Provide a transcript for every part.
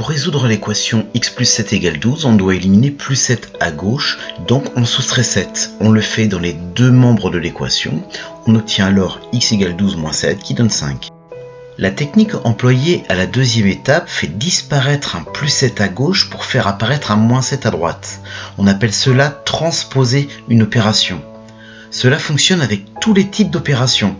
Pour résoudre l'équation x plus 7 égale 12, on doit éliminer plus 7 à gauche, donc on soustrait 7. On le fait dans les deux membres de l'équation. On obtient alors x égale 12 moins 7 qui donne 5. La technique employée à la deuxième étape fait disparaître un plus 7 à gauche pour faire apparaître un moins 7 à droite. On appelle cela transposer une opération. Cela fonctionne avec tous les types d'opérations.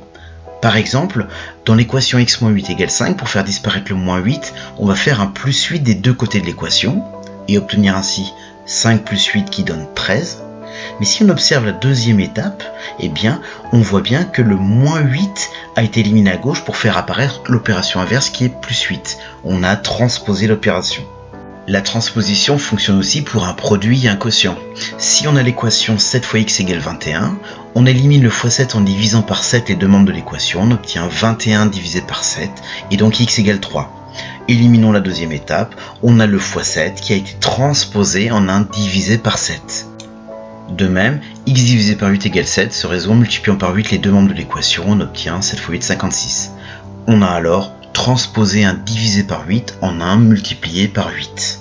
Par exemple, dans l'équation x-8 égale 5, pour faire disparaître le moins 8, on va faire un plus 8 des deux côtés de l'équation et obtenir ainsi 5 plus 8 qui donne 13. Mais si on observe la deuxième étape, eh bien, on voit bien que le moins 8 a été éliminé à gauche pour faire apparaître l'opération inverse qui est plus 8. On a transposé l'opération. La transposition fonctionne aussi pour un produit et un quotient. Si on a l'équation 7 fois x égale 21, on élimine le x7 en divisant par 7 les deux membres de l'équation, on obtient 21 divisé par 7 et donc x égale 3. Éliminons la deuxième étape, on a le x7 qui a été transposé en 1 divisé par 7. De même, x divisé par 8 égale 7 se résout en multipliant par 8 les deux membres de l'équation, on obtient 7 fois 8 56. On a alors transposer 1 divisé par 8 en 1 multiplié par 8.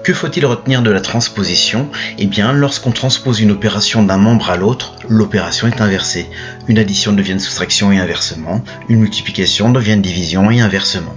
Que faut-il retenir de la transposition ? Eh bien, lorsqu'on transpose une opération d'un membre à l'autre, l'opération est inversée. Une addition devient une soustraction et inversement, une multiplication devient une division et inversement.